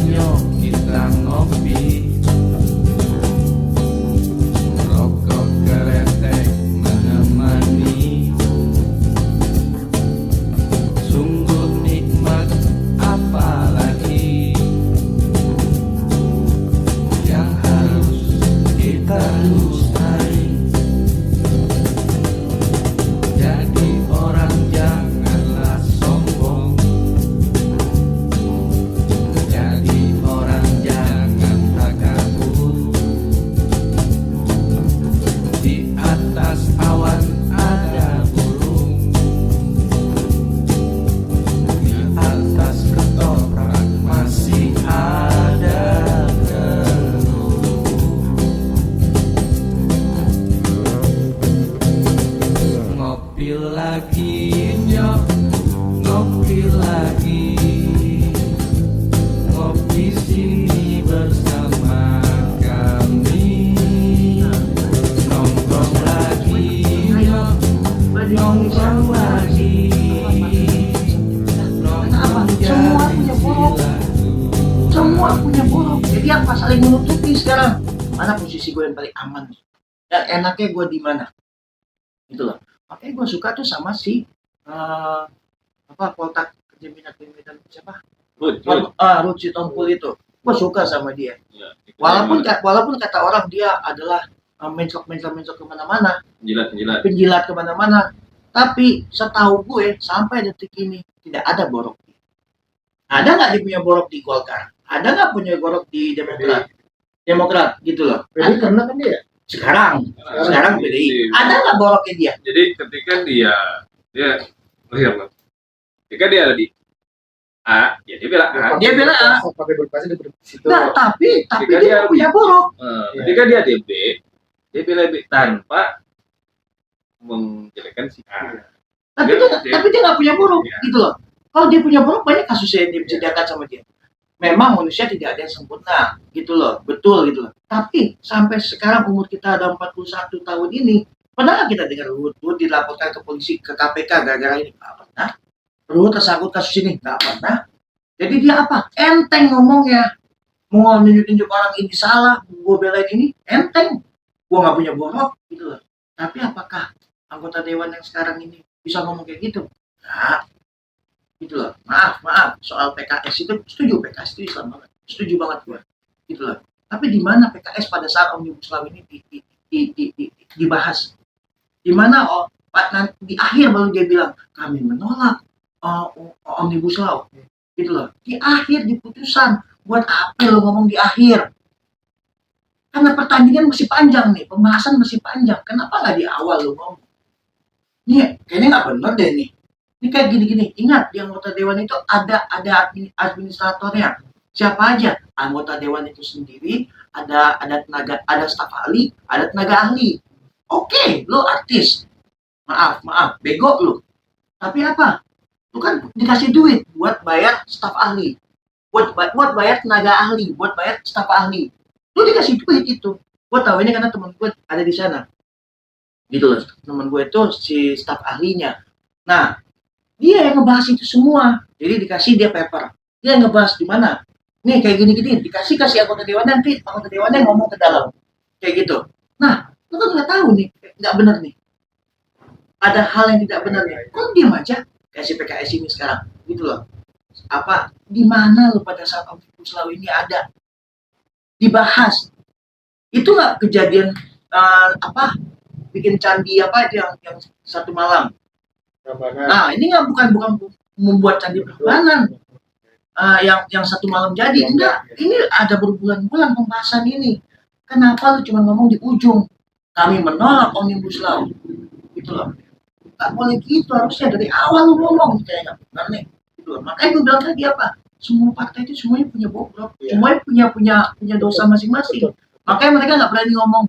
Ayo kita ngopi, rokok keretek menemani. Sungguh nikmat, apalagi yang harus kita lestari. Jadi orang janganlah sombong, jadi orang jangan takabur. Di atas awan ada burung, di atas ketoprak masih ada telur. Ngopi lagi nyok, ngopi lagi, ngopi sini bersama kami. Nongkrong lagi nyok, nongkrong lagi, nongkrong jadi silatu. Semua punya buruk. Jadi apa, saling menutupi sekarang. Mana posisi gue yang paling aman? Dan enaknya gue di mana? Gitu loh. Makanya gue suka tuh sama si Poltak jaminan siapa? Ruth Sitompul itu. Gue suka sama dia. Walaupun kata orang dia adalah mencok kemana-mana, penjilat kemana-mana. Tapi setahu gue sampai detik ini tidak ada borok. Ada nggak dia punya borok di Golkar? Ada nggak punya borok di Demokrat gitu loh. Jadi karena kan dia Sekarang PDI. Ada nggak boroknya dia? Jadi ketika dia lihat, ketika dia ada di A, ya dia bela A. Dia bela A. pakai berpasti di situ. Nah, tapi Ketika dia dia- punya borok. Ketika dia di B, dia bela B tanpa menjelekkan si A. Tapi dia nggak punya borok Iya. gitu loh. Kalau dia punya borok, banyak kasusnya yang diceritakan sama dia. Memang manusia tidak ada yang sempurna gitu loh, betul gitu loh. Tapi sampai sekarang umur kita ada 41 tahun ini, pernah nggak kita dengar Ruhut dilaporkan ke polisi, ke KPK gara-gara ini? Nggak pernah. Ruhut tersangkut kasus ini? Nggak pernah. Jadi dia apa? Enteng ngomongnya. Mau nunjuk-nunjuk orang ini salah, gue belain ini, enteng. Gue nggak punya borok gitu loh. Tapi apakah anggota dewan yang sekarang ini bisa ngomong kayak gitu? Nggak. Gitu loh. Maaf soal PKS itu setuju, PKS itu Islam banget, setuju banget gue gitu loh. Tapi di mana PKS pada saat Omnibus Law ini dibahas? Di mana di akhir baru dia bilang kami menolak Omnibus Law gitu loh. Di akhir, di putusan. Buat apa lo ngomong di akhir? Karena pertandingan masih panjang nih, pembahasan masih panjang. Kenapa nggak di awal lo ngomong? Nih kayaknya nggak bener deh nih. Ini kayak gini-gini. Ingat, di anggota dewan itu ada administratornya. Siapa aja? Anggota dewan itu sendiri, ada tenaga, ada staf ahli, ada tenaga ahli. Oke, lo artis. Maaf, bego lo. Tapi apa? Lo kan dikasih duit buat bayar staf ahli, buat bayar tenaga ahli, buat bayar staf ahli. Lo dikasih duit itu. Gue tahu ini karena teman gue ada di sana. Gitu loh, teman gue itu si staf ahlinya. Nah, dia yang ngebahas itu semua. Jadi dikasih dia paper. Dia yang ngebahas di mana. Nih kayak gini-gini. Kasih anggota dewan, nanti anggota dewannya ngomong ke dalam. Kayak gitu. Nah, lu kan nggak tahu nih. Nggak benar nih. Ada hal yang tidak benar nih. Kok diam aja? Kayak si PKS ini sekarang. Gitu loh. Apa? Di mana lu pada saat Omnibus Law ini ada? Dibahas. Itu nggak kejadian bikin candi apa itu yang satu malam. Nah, ini nggak bukan membuat candi Prambanan yang satu malam jadi. Enggak, ini ada berbulan-bulan pembahasan ini. Kenapa lu cuma ngomong di ujung? Kami menolak Omnibus Law. Gitu loh. Nggak boleh gitu, harusnya dari awal lu ngomong. Kayak nggak benar nih. Gitu loh. Makanya gue bilang tadi apa? Semua partai itu semuanya punya bobrok. Semuanya punya dosa masing-masing. Makanya mereka nggak berani ngomong.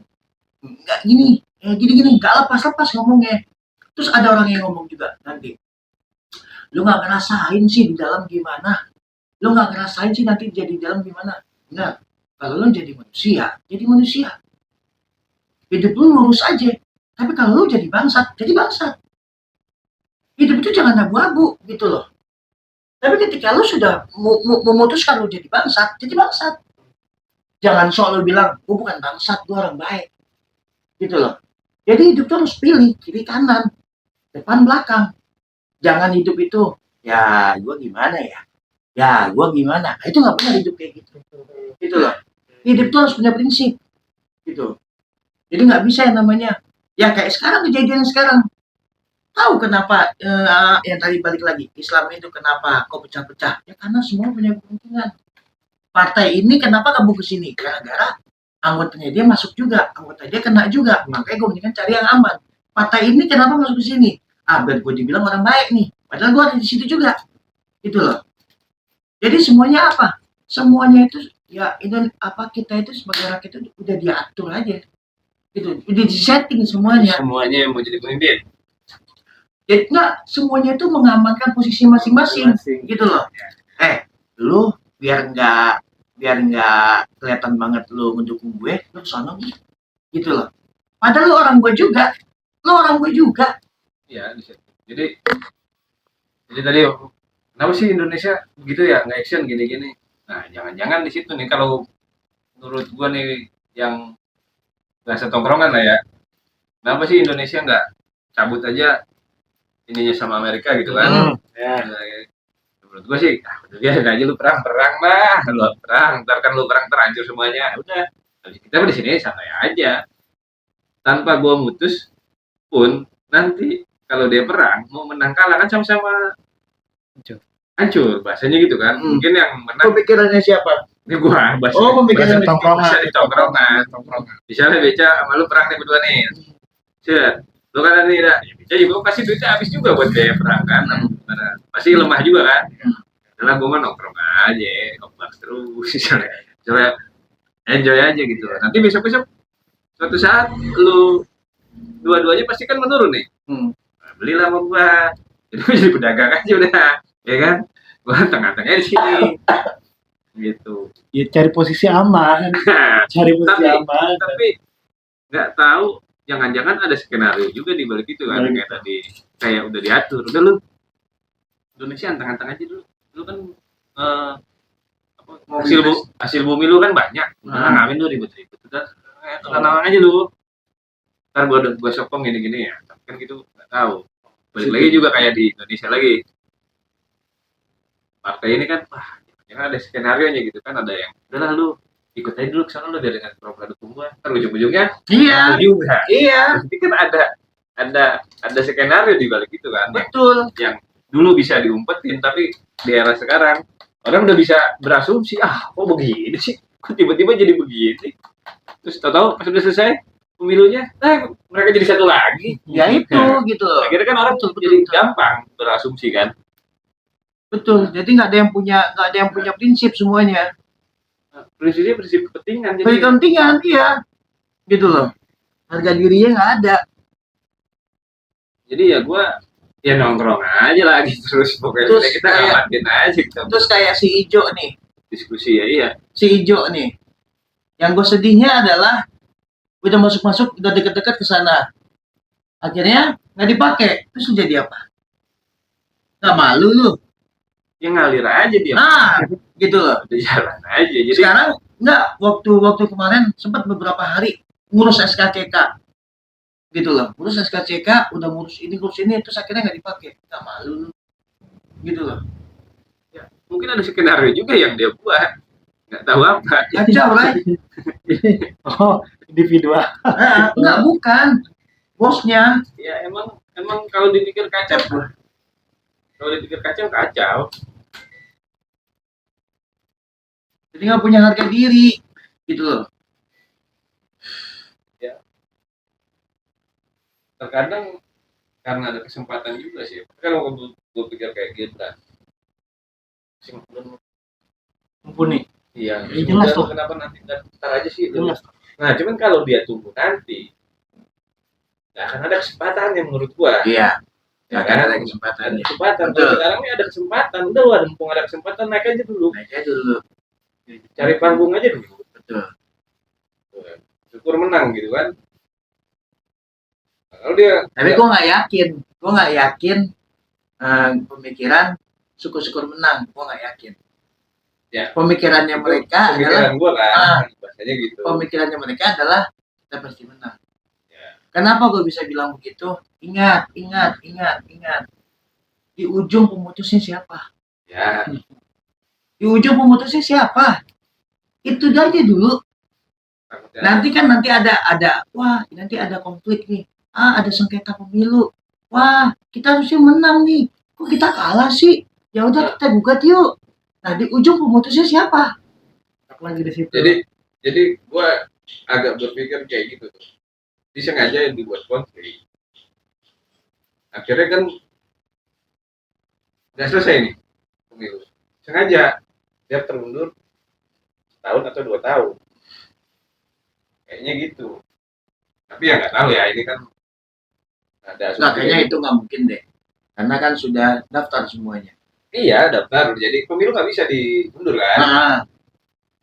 Nggak gini, gini-gini. Nggak lepas-lepas ngomongnya. Terus ada orang yang ngomong juga nanti, lu nggak ngerasain sih di dalam gimana? Lu nggak ngerasain sih nanti jadi di dalam gimana? Enggak. Kalau lu jadi manusia, hidup lu lurus aja. Tapi kalau lu jadi bangsat. Hidup itu jangan abu-abu gitu loh. Tapi ketika lu sudah memutuskan lu jadi bangsat, jadi bangsat. Jangan sok lu bilang, gue bukan bangsat, gue orang baik. Gitu loh. Jadi hidup tuh harus pilih, kiri kanan, depan belakang. Jangan hidup itu, ya gue gimana ya? Ya gue gimana? Nah, itu nggak pernah hidup kayak gitu. Gitu loh. Hidup tuh harus punya prinsip. Gitu. Jadi nggak bisa yang namanya, ya kayak sekarang kejadian sekarang. Tahu kenapa yang tadi balik lagi Islam itu kenapa kok pecah-pecah? Ya karena semua punya kepentingan. Partai ini kenapa kamu ke sini? Gara-gara anggotanya dia masuk juga, anggota dia kena juga. Makanya gue mendingan cari yang aman. Partai ini kenapa masuk ke sini? Biar gue dibilang orang baik nih. Padahal gue ada di situ juga. Gitu loh. Jadi semuanya apa? Semuanya itu ya ini apa kita itu sebagai rakyat itu udah diatur aja. Gitu. Udah di-setting semuanya. Semuanya yang mau jadi pemimpin. Jadi enggak semuanya itu mengamankan posisi masing-masing gitu loh. Lu biar enggak kelihatan banget lu mendukung gue, lu sono gitu loh. Padahal lu orang gue juga. Iya, jadi tadi kenapa sih Indonesia begitu ya, nggak action gini-gini. Nah, jangan-jangan di situ nih kalau menurut gua nih yang nggak setongkrongan lah ya. Kenapa sih Indonesia nggak cabut aja ininya sama Amerika gitu kan? Ya. Nah, menurut gua sih, udah biarin aja lu perang lah, lu perang, ntar kan lu perang terhancur semuanya. Udah, habis kita di sini santai aja. Tanpa gua mutus pun nanti kalau dia perang mau menang kalah kan sama-sama hancur bahasanya gitu kan. Mungkin yang menang Pemikirannya siapa? ini gua bahasa Pemikiran bahasa di tongkrongan. Misalnya Beca sama lu perang nih berdua nih. Set, lu kan nih dah. Beca juga pasti duitnya habis juga buat biaya perang kan. Pasti lemah juga kan. Karena gua mah nongkrong aja, ngobrol terus misalnya. Enjoy aja gitu. Nanti besok-besok suatu saat lu dua-duanya pasti kan menurun nih. Nah, belilah sama gua. Jadi gua jadi pedagang aja udah, ya kan? Gua tengah-tengahnya di sini. Gitu. Ya cari posisi aman. Cari posisi aman. Tapi nggak tahu, jangan-jangan ada skenario juga di balik itu kan, kayak tadi kayak udah diatur. Udah lu Indonesia anteng-anteng aja dulu. Lu kan hasil bumi lu kan banyak. Ngapain lu ribet-ribet? Udah tenang aja lu. Ntar gua sokong gini-gini ya. Tapi kan gitu nggak tahu. Balik lagi juga kayak di Indonesia lagi. Partai ini kan, jangan ada skenario nya gitu kan, ada yang udahlah lu ikut aja dulu kesana lu dari program dukung gua. Ntar ujung-ujungnya Iya. juga. Iya. Jadi kan ada skenario di balik itu kan. Betul. Yang dulu bisa diumpetin tapi di era sekarang orang udah bisa berasumsi, kok begini sih? Kok tiba-tiba jadi begini? Terus tahu-tahu pas udah selesai pemilunya, mereka jadi satu lagi. Ya itu gitu loh. Akhirnya kan orang jadi gampang berasumsi kan. Betul. Jadi nggak ada yang punya prinsip semuanya. Prinsipnya prinsip kepentingan. Prinsip kepentingan, iya. Gitu loh. Harga dirinya nggak ada. Jadi ya gua ya nongkrong aja lagi terus pokoknya Terus kita ngamatin aja gitu. Terus kayak si Ijo nih. Diskusi ya, iya. Si Ijo nih. Yang gue sedihnya adalah udah masuk-masuk, udah deket-deket ke sana. Akhirnya nggak dipakai. Terus jadi apa? Nggak malu lu. Ya ngalir aja dia. Nah, gitu loh. Udah jalan aja. Jadi Sekarang nggak, waktu kemarin sempat beberapa hari ngurus SKCK. Gitu loh. Ngurus SKCK, udah ngurus ini, terus akhirnya nggak dipakai. Nggak malu lu. Gitu loh. ya, mungkin ada skenario juga yang dia buat. Nggak tahu apa. Kacau, right? Oh, individual. Nggak, bukan. Bosnya. Ya emang kalau dipikir kacau. Kalau dipikir kacau. Jadi nggak punya harga diri. Gitu loh. Ya. Terkadang karena ada kesempatan juga sih. Kalau gue pikir kayak Gibran. Mumpuni. Iya, Ya, jelas tuh. kenapa nanti ntar aja sih. Jelas. Nah, cuman kalau dia tunggu nanti, nggak akan ada kesempatan yang menurut gua. Iya. Ya Nggak kan? ada kesempatan. Kesempatan. Betul. Kalau sekarang ini ada kesempatan. Udah, mumpung ada kesempatan, naik aja dulu. Naik aja dulu. Cari panggung aja dulu. Betul. Syukur menang gitu kan. Nah, kalau dia Tapi gue nggak yakin pemikiran syukur-syukur menang. Gua nggak yakin. Ya. Pemikirannya mereka adalah Pemikiran gua kan, bahasanya gitu. pemikirannya mereka adalah kita pasti menang. Ya. Kenapa gue bisa bilang begitu? Ingat. Di ujung pemutusnya siapa? Ya, Di ujung pemutusnya siapa? Itu aja dulu. takutnya. Nanti ada wah, nanti ada konflik nih. Ada sengketa pemilu. Wah, kita harusnya menang nih. Kok kita kalah sih? Ya udah kita gugat yuk. Nah, di ujung pemutusnya siapa? Lagi di situ. Jadi gua agak berpikir kayak gitu tuh. Disengaja yang dibuat konflik. Akhirnya kan nggak selesai nih pemilu. Sengaja dia terundur setahun atau 2 tahun. Kayaknya gitu. Tapi ya nggak tahu ya, ini kan ada Nah, kayaknya itu nggak mungkin deh. Karena kan sudah daftar semuanya. Iya, daftar. Jadi pemilu nggak bisa diundur kan? Nah,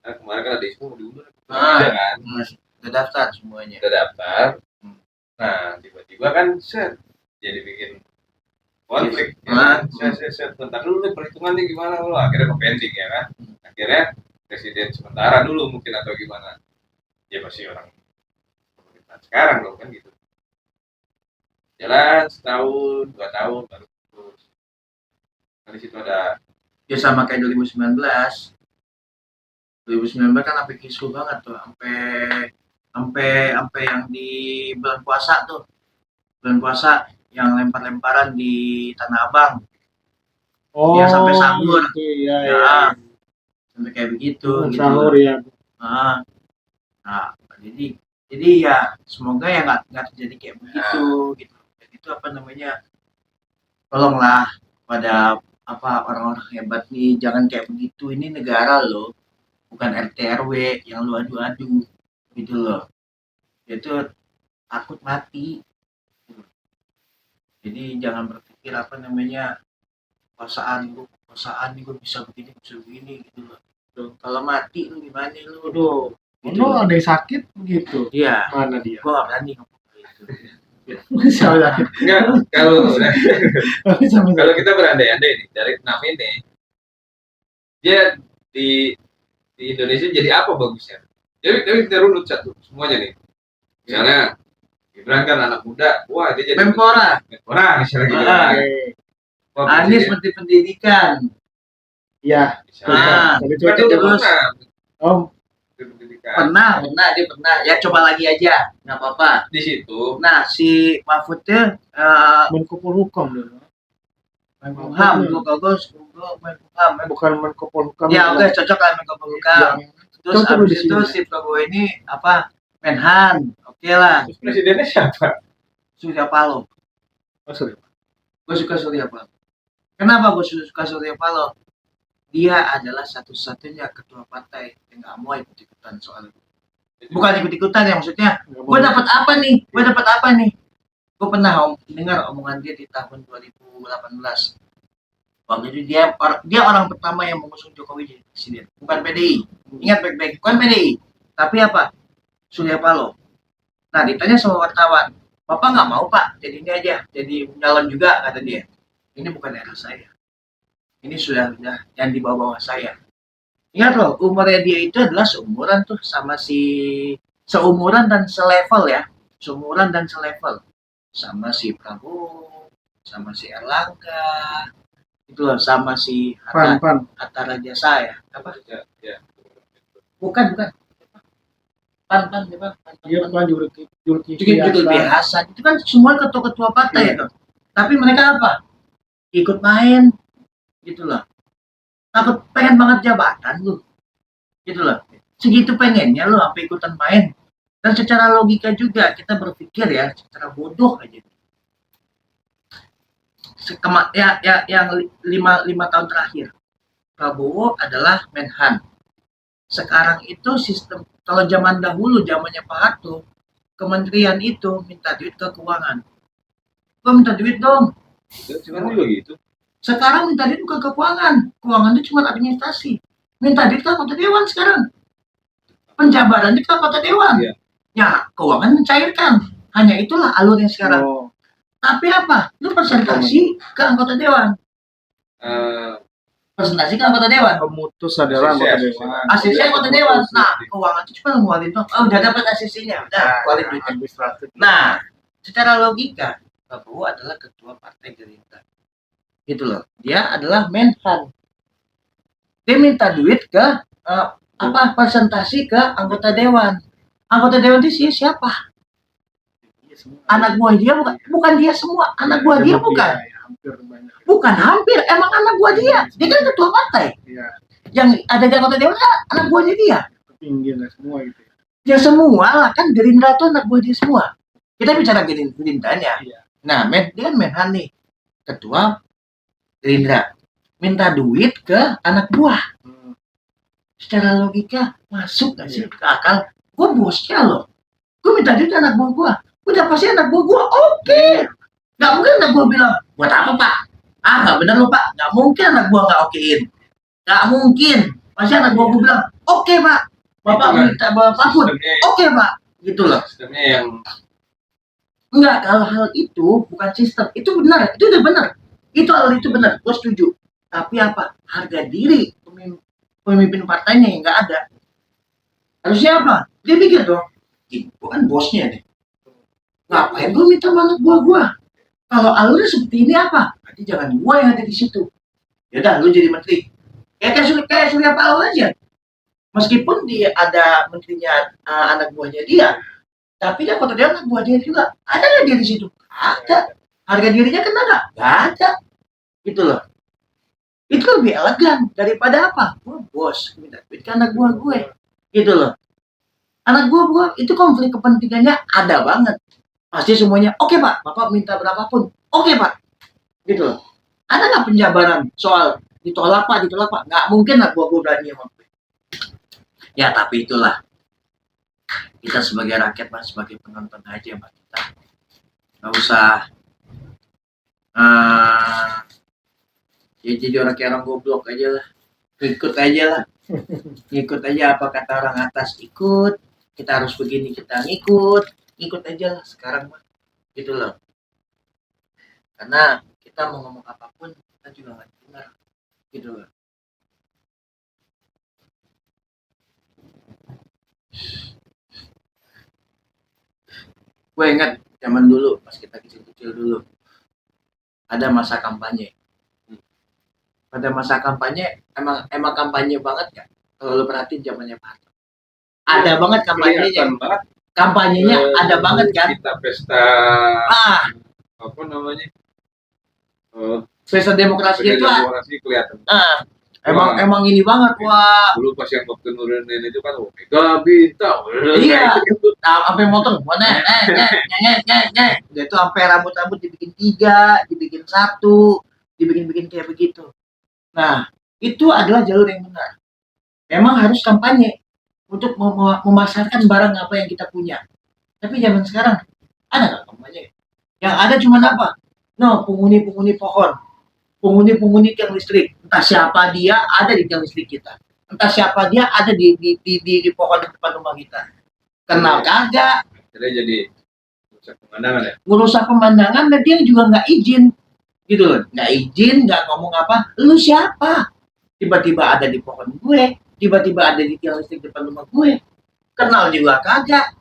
Nah, kemarin kan ada isu mau diundur. Ah. Ada kan? sudah daftar semuanya. Udah daftar. Nah, tiba-tiba kan set jadi bikin konflik. Ah. Ya kan? Set. Bentar dulu nih perhitungannya gimana lo? Akhirnya ke pending ya kan? Akhirnya presiden sementara dulu mungkin atau gimana? Ya masih orang pemerintahan sekarang dong kan gitu. Jalan setahun, 2 tahun baru terus. Kan di situ ada Ya sama kayak 2019. 2019 kan sampai kisruh banget tuh, sampai yang di bulan puasa tuh. Bulan puasa yang lempar-lemparan di Tanah Abang. Oh, Yang sampai sahur. gitu, iya, Ya, iya. sampai kayak begitu gitu. Sahur ya. Nah, jadi ya semoga ya nggak terjadi kayak begitu gitu. Dan itu apa namanya, tolonglah pada orang-orang hebat nih, jangan kayak begitu. Ini negara loh, bukan RT RW yang lu adu-adu gitu loh. Itu takut mati. Jadi jangan berpikir kekuasaan nih gue bisa begini gitu loh. Tuh, kalau mati lu gimana lu? Aduh, Gitu lu loh. ada yang sakit begitu. Iya, Mana dia? gue gak berani ngomong gitu. Siapa sakit? enggak kalau Sama kalau kita berandai-andai nih dari 6 ini dia di Indonesia jadi apa bagusnya? Jadi kita runut satu semuanya nih. Misalnya Gibran kan anak muda, wah dia jadi Menpora, misalnya gitu. Ah. Wah, Anies presiden, Menteri Pendidikan. Iya. Ah, misalnya. Tapi Kan cuaca dia terus. pernah Oh, Menteri Pendidikan. Dia pernah. Ya coba lagi aja, nggak apa-apa. Di situ Nah, si Mahfud tuh Menko Polhukam dulu. Menkumham, Menkumham. Bukan Menko Polhukam. Ya oke, cocok lah Menkumham. Terus Cocok abis di itu sini. si Prabowo ini Menhan, oke lah. terus presidennya siapa? Surya Paloh. Oh, sorry. Gue suka Surya Paloh. Kenapa gue suka Surya Paloh? Dia adalah satu-satunya ketua partai yang nggak mau ikut-ikutan soal itu. Bukan ikut-ikutan ya, maksudnya gue dapat apa nih? Gue pernah dengar omongan dia di tahun 2018. Waktu itu dia orang pertama yang mengusung Jokowi jadi presiden, bukan PDI. Ingat baik-baik, bukan PDI. Tapi apa? Surya Paloh. Nah, ditanya sama wartawan, Bapak nggak mau Pak, jadi ini aja, jadi nyalon juga, kata dia. Ini bukan era saya. Ini sudah yang di bawah saya. Ingat loh, umurnya dia itu adalah seumuran tuh sama seumuran dan selevel ya. Seumuran dan selevel sama si Prabowo, sama si Erlangga, itu loh, sama si Pan. Hatta Rajasa ya. Apa? Ya. Bukan. Pan. Dia bukan Zulkifli Hasan. Itu kan semua ketua-ketua partai itu. Tapi mereka apa? Ikut main gitu loh. Takut pengen banget jabatan lu. Gitu loh. Segitu pengennya lu sampai ikutan main. Dan secara logika juga kita berpikir ya, secara bodoh aja. Yang 5 tahun terakhir Prabowo adalah Menhan. Sekarang itu sistem, kalau zaman dahulu zamannya Pak Harto, kementerian itu minta duit ke keuangan. Gue minta duit dong. Sekarang juga gitu. Sekarang minta duit bukan ke keuangan. Keuangan itu cuma administrasi. Minta duit ke anggota dewan sekarang. Penjabarannya ke anggota dewan. Iya. Ya, keuangan mencairkan. Hanya itulah alurnya sekarang. Oh, Tapi apa? Lu presentasi ke anggota dewan. presentasi kan anggota dewan. Pemutus adalah anggota ACC. dewan. ACC anggota dewan. Nah, keuangan itu cuma ngeluarin tuh. Oh, udah dapat ACC-nya, udah keluarin duitnya. Administratif. Nah, secara logika, Prabowo adalah ketua partai Gerindra. Gitu loh. Dia adalah Menhan. Dia minta duit ke presentasi ke anggota dewan. Anggota dewan itu siapa? Anak buah dia bukan dia semua. Anak buah dia bukan. Ya, hampir banyak. Bukan hampir, emang anak buah dia. Dia kan ketua partai. Iya, Yang ada di anggota dewan kan anak buahnya dia. ketinggian semua gitu. Ya semua lah, kan Gerindra itu anak buah dia semua. Kita bicara Gerindranya. Iya. Nah, dia kan Menhan nih, ketua Gerindra. Minta duit ke anak buah. Secara logika, masuk gak sih ke akal? Gue bosnya loh. Gue minta duit ke anak buah gue. Udah pasti anak buah gue oke. Gak mungkin anak buah bilang, buat apa pak? Ah gak bener loh pak. Gak mungkin anak buah gak okein. Gak mungkin. Pasti anak buah gue bilang, oke pak. Bapak minta berapapun. Oke pak. Gitu loh. Sistemnya yang Enggak, kalau hal itu bukan sistem. Itu benar. Itu udah benar. Hal itu benar. Gue setuju. Tapi apa? Harga diri pemimpin partainya yang nggak ada. Harusnya apa? Dia pikir dong, gue kan bosnya nih. Ngapain gue minta anak buah gue? Kalau alurnya seperti ini apa? Berarti jangan gue yang ada di situ. Yaudah, lu jadi menteri. Kayak Surya Paloh aja. Meskipun dia ada menterinya anak buahnya dia, tapi dia kota dia anak buah dia juga. Ada nggak dia di situ? Ada. Harga dirinya kena nggak? Nggak ada. Gitu loh. Itu lebih elegan daripada apa? Gue bos, minta duit ke anak buah gue. Gitu loh. Anak buah gue itu konflik kepentingannya ada banget. Pasti semuanya, oke pak, bapak minta berapapun. Oke pak. Gitu loh. Ada nggak penjabaran soal ditolak pak? Nggak mungkin anak buah gue berani sama gue. Ya tapi itulah. Kita sebagai rakyat, Pak, sebagai penonton aja, Pak. Kita nggak usah ya jadi orang goblok aja lah. Ikut aja lah. Ikut aja apa kata orang atas, ikut. Kita harus begini, kita ikut aja lah sekarang, Pak. Gitu loh. Karena kita mau ngomong apapun, kita juga nggak dengar. Gitu loh. Gue ingat zaman dulu, pas kita kecil-kecil dulu, ada masa kampanye. Pada masa kampanye, emang kampanye banget kan? Kalau lo perhatiin zamannya Pak Harto. Ada banget kampanyenya. Kampanyenya ada banget kan? Kita pesta apa namanya? Pesta demokrasi itu demokrasi kelihatan. emang ini banget, wah. Dulu pas yang waktu nurunin itu kan, Mega bintang. Iya. Nah, sampai motor, udah itu sampai rambut dibikin 3, dibikin 1, dibikin kayak begitu. Nah, itu adalah jalur yang benar. Memang harus kampanye untuk memasarkan barang apa yang kita punya. Tapi zaman sekarang ada nggak kampanye? Yang ada cuma apa? No, penghuni pohon, penghuni tiang listrik. Entah siapa dia ada di tiang listrik kita. Entah siapa dia ada di pohon di depan rumah kita. Kenal kagak? Jadi merusak pemandangan ya. Merusak pemandangan dan dia juga nggak izin. Gitu loh, nggak izin, nggak ngomong apa, lu siapa? Tiba-tiba ada di pohon gue, tiba-tiba ada di tiang listrik depan rumah gue, kenal juga kagak.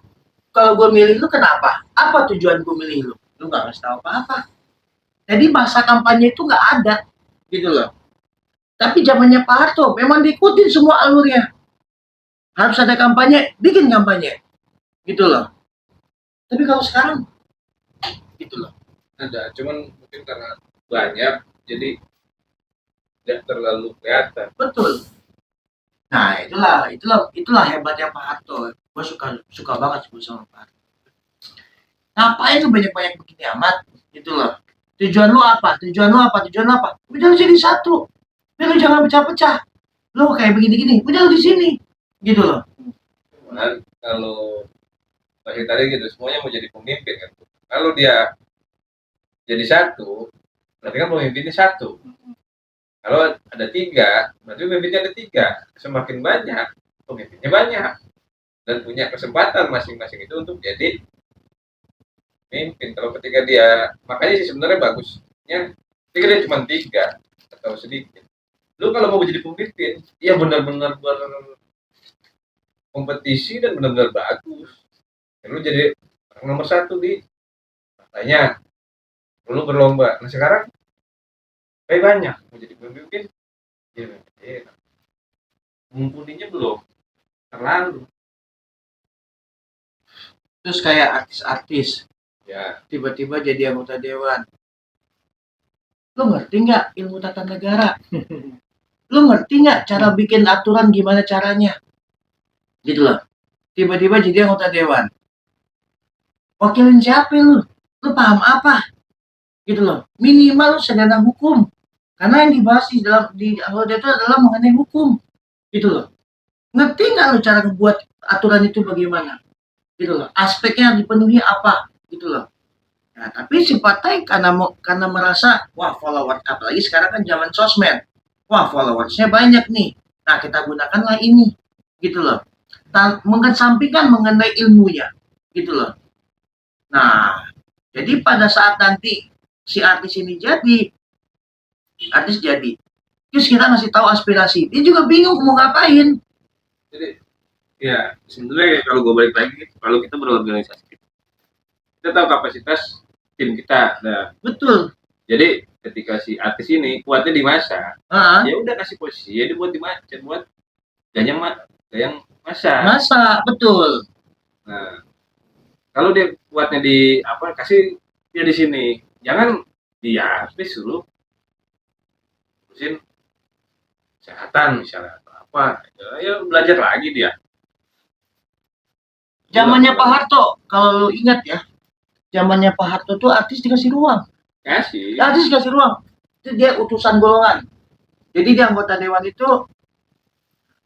Kalau gue milih lu kenapa? Apa tujuan gue milih lu? Lu nggak ngasih tahu apa-apa. Jadi masa kampanye itu nggak ada, gitu loh. Tapi zamannya Pak Harto memang diikutin semua alurnya. Harus ada kampanye, bikin kampanye, gitu loh. Tapi kalau sekarang, gitu loh. Ada, cuman mungkin karena banyak jadi tidak terlalu kelihatan. Betul. Nah, itulah hebatnya Pak Harto. Gue suka banget sebut sama Pak Harto. Ngapain tuh banyak begini amat? Gitu loh. Tujuan lu apa? Udah lu jadi satu. Udah lu jangan pecah-pecah. Lu kayak begini-gini, udah lu di sini. Gitu loh. Cuman kalau bagi tadi gitu, semuanya mau jadi pemimpin kan. Kalau dia jadi satu, berarti kan pemimpinnya satu. Kalau ada 3, berarti pemimpinnya ada 3. Semakin banyak, pemimpinnya banyak. Dan punya kesempatan masing-masing itu untuk jadi pemimpin. Kalau ketika dia, makanya sih sebenarnya bagusnya, ketika dia cuma 3 atau sedikit. Lu kalau mau jadi pemimpin, ya benar-benar berkompetisi dan benar-benar bagus. Ya, lu jadi orang nomor satu di partainya, lu berlomba. Nah sekarang kayak banyak mau jadi pemimpin, ya, mumpuninya belum terlalu. Terus kayak artis-artis Ya, tiba-tiba jadi anggota dewan. Lu ngerti nggak ilmu tata negara? Lu ngerti nggak cara bikin aturan gimana caranya? Gitu loh. Tiba-tiba jadi anggota dewan. Wakilin siapa lu? Lu paham apa? Gitu loh. Minimal lu sarjana hukum. Karena yang dibahas di anggota itu adalah mengenai hukum. Gitu loh. Ngerti nggak lu cara membuat aturan itu bagaimana? Gitu loh. Aspeknya yang dipenuhi apa? Gitu loh. Nah, tapi si partai karena merasa wah followers, apalagi sekarang kan zaman sosmed, wah followersnya banyak nih. Nah kita gunakanlah ini, gitu loh. Mengesampingkan mengenai ilmunya, gitu loh. Nah jadi pada saat nanti si artis ini jadi, terus kita ngasih tahu aspirasi, dia juga bingung mau ngapain. jadi ya sebenarnya kalau gue balik lagi, kalau kita berorganisasi, kita tahu kapasitas tim kita. Nah, Betul. jadi ketika si artis ini kuatnya di masa, Ah, ya udah kasih posisi, ya dibuat di masa, buat gayang masa. masa betul. Nah, kalau dia kuatnya di apa, kasih dia di sini, jangan dia artis dulu urusin kesehatan misalnya atau apa, ya belajar lagi dia. Zamannya Pak Harto, kalau lu ingat ya, zamannya Pak Harto tuh artis dikasih ruang. Kasih. Artis dikasih ruang. Itu dia utusan golongan. Jadi di anggota dewan itu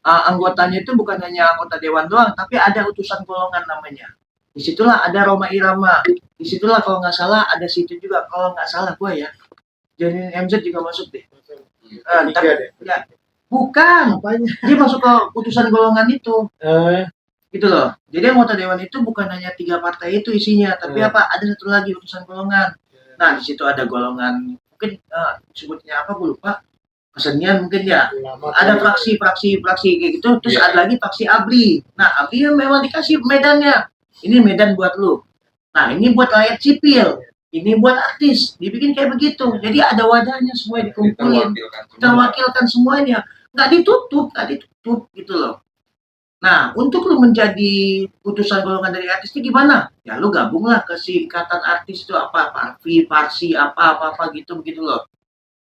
anggotanya itu bukan hanya anggota dewan doang, tapi ada utusan golongan namanya. Disitulah ada Roma Irama. Disitulah kalau nggak salah ada situ juga. Kalau nggak salah gue ya, jadi MZ juga masuk deh. Tapi, ya, bukan. Apanya? Dia masuk ke utusan golongan itu. Eh, Gitu loh. Jadi anggota dewan itu bukan hanya 3 partai itu isinya, tapi apa? Ada satu lagi utusan golongan. Nah, di situ ada golongan mungkin sebutnya apa gue lupa. Kesenian mungkin ya. Ada fraksi kayak gitu, terus ada lagi fraksi ABRI. Nah, ABRI memang dikasih medannya. Ini medan buat lu. Nah, ini buat rakyat sipil. Ini buat artis. Dibikin kayak begitu. Jadi ada wadahnya semua dikumpulin. Terwakilkan semuanya. Nggak ditutup gitu loh. Nah, untuk lu menjadi utusan golongan dari artis itu gimana? Ya lu gabunglah ke si ikatan artis itu apa, parsi, apa gitu begitu loh.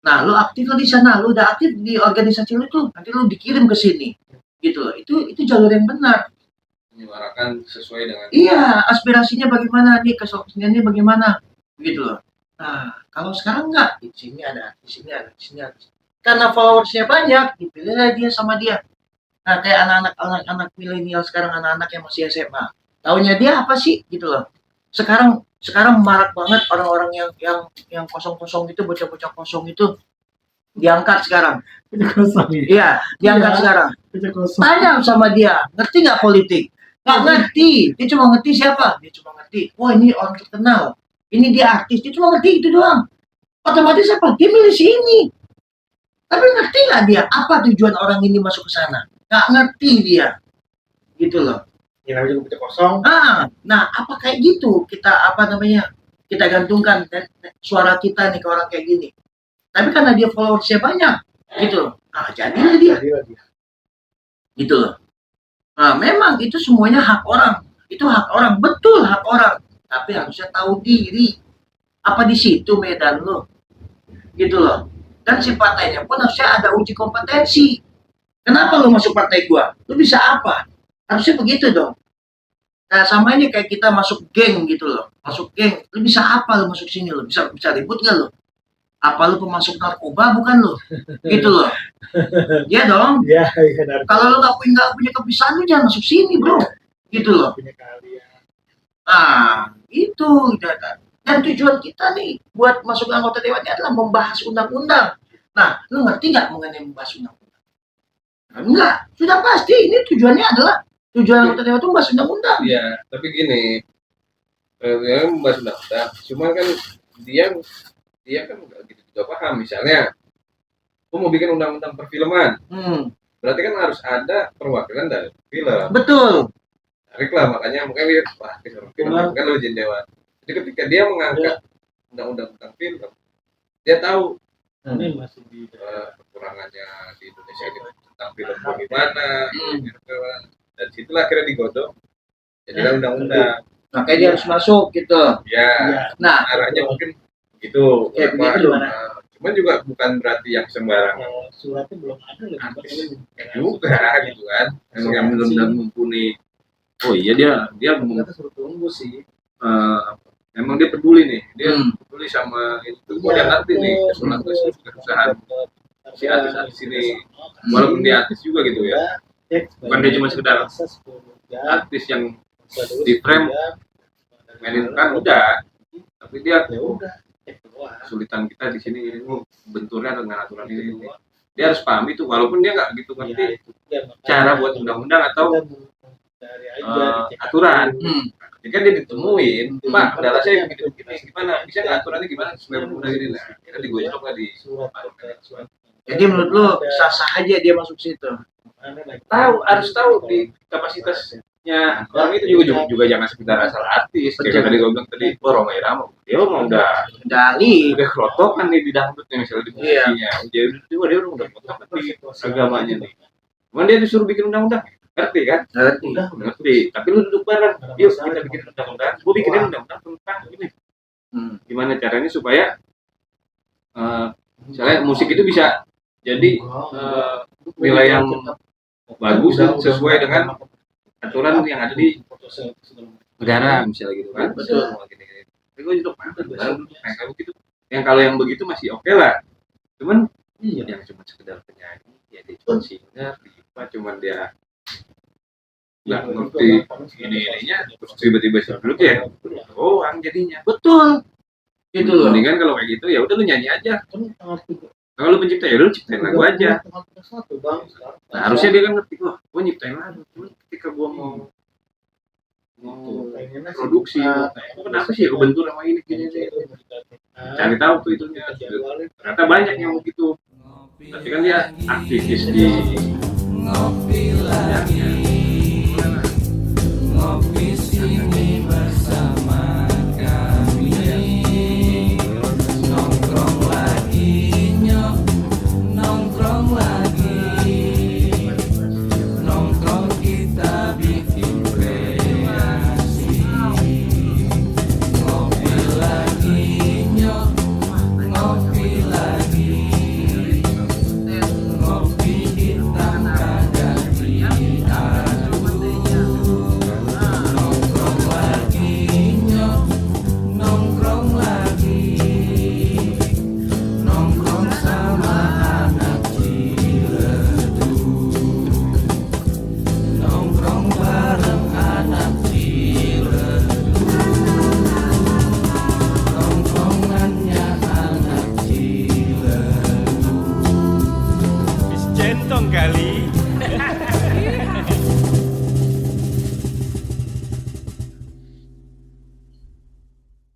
Nah, lu aktif di sana, lu udah aktif di organisasi lu tuh, nanti lu dikirim ke sini. Gitu loh. Itu jalur yang benar. Menyuarakan sesuai dengan Iya, aspirasinya bagaimana nih, keseniannya bagaimana. Begitu loh. Nah, kalau sekarang enggak, di sini ada artis, di sini ada. Karena followersnya banyak, dipilih dia sama dia. Nah, kayak anak-anak milenial sekarang, anak-anak yang masih SMA. Taunya dia apa sih gitu loh. Sekarang marak banget orang-orang yang kosong-kosong itu, bocah-bocah kosong itu diangkat sekarang. itu kosong ya. Iya, diangkat Iya. sekarang. Itu kosong. Tanya sama dia, ngerti nggak politik? Nggak ngerti. Dia cuma ngerti siapa? Dia cuma ngerti, wah ini orang terkenal. Ini dia artis. Dia cuma ngerti itu doang. Otomatis apa? Dia milih si ini. Tapi ngerti nggak dia apa tujuan orang ini masuk ke sana? Nggak ngerti dia, gitu loh. Ya namanya juga kosong. Nah, apa kayak gitu kita kita gantungkan suara kita nih ke orang kayak gini. Tapi karena dia followersnya banyak, gitu loh. Nah, jadilah dia, Jadi lagi. gitu loh. Nah, memang itu semuanya hak orang. Itu hak orang, betul hak orang. Tapi harusnya tahu diri. Apa di situ medan lo, gitu loh. Dan si partainya pun harusnya ada uji kompetensi. Kenapa lu masuk partai gua? Lu bisa apa? Harusnya begitu dong. Nah, sama ini kayak kita masuk geng gitu loh. Masuk geng, lu bisa apa lu masuk sini lo? Bisa ribut nggak lo? Apa lu pemasok narkoba bukan lo? Gitu loh. Iya dong. Iya, dari Kalau lu nggak punya kebiasaan lu jangan masuk sini bro. Gitu loh. punya kalian. Nah, itu dan tujuan kita nih buat masuk anggota dewan ini adalah membahas undang-undang. Nah, lu ngerti nggak mengenai membahas undang-undang? Enggak, sudah pasti ini tujuannya adalah tujuan anggota dewan itu membahas undang-undang. Iya, tapi gini, dia membahas undang-undang, cuma kan dia kan nggak gitu juga paham. Misalnya Gua mau bikin undang-undang perfilman. Berarti kan harus ada perwakilan dari film. Betul. Tariklah makanya dia wah film kan lo jendewan. Jadi ketika dia mengangkat undang-undang tentang film, dia tahu Ini masih di kekurangannya di Indonesia ini tentang film bagaimana, dan situlah akhirnya digodok jadilah undang-undang. Makanya dia harus masuk gitu. Ya, Nah, arahnya mungkin begitu. Kayak begitu gimana? Cuman juga bukan berarti yang sembarangan suratnya belum ada loh. juga gitu kan, yang benar-benar mumpuni. Oh iya dia Kita suruh tunggu sih. emang dia peduli nih, dia peduli sama itu. Dia ngerti nih kesusahan si artis ini, walaupun dia artis juga gitu ya, bukan dia cuma sekedar artis yang di frame mainin peran udah, tapi dia kesulitan kita di sini ini benturnya dengan aturan ini. Dia harus paham itu, walaupun dia nggak gitu ngerti cara buat undang-undang atau aturan. Ketika dia ditemuin, Pak, data saya begini, gimana? Bisa nggak aturannya gimana supaya berguna gini? Nah, kita digosok lah di. jadi menurut lo sah-sah aja dia masuk situ. Harus tahu di kapasitasnya orang itu juga jangan sekedar asal artis. Kayak tadi gue bilang tadi, Roma Irama, dia mah udah Dali. kerotokan nih di dangdutnya misalnya di musiknya. Jadi dia udah kerotokan di agamanya nih. Cuman dia disuruh bikin undang-undang, ngerti kan? Ngerti. Tapi lu duduk bareng, yuk kita bikin undang-undang. Gue bikinin undang-undang tentang ini. Gimana caranya supaya misalnya musik itu bisa jadi nilai yang bagus dan sesuai dengan aturan yang ada di negara misalnya gitu kan. Betul. Tapi gue juga paham kalau gitu. Yang kalau yang begitu masih oke lah. Cuman yang cuma sekedar penyanyi, ya dia cuma singer, cuman dia nggak ngerti ininya, terus tiba-tiba sebelum ya doang jadinya. Betul. Gitu loh. Mendingan kalau kayak gitu ya udah lu nyanyi aja. Kalau lu pencipta ya lu ciptain lagu aja. Nah, harusnya dia kan ngerti, wah gue nyiptain lagu. Cuman ketika gue mau produksi, kenapa sih kebentur sama ini gini. Cari tahu tuh itunya. Ternyata banyak yang begitu. Tapi kan dia aktivis di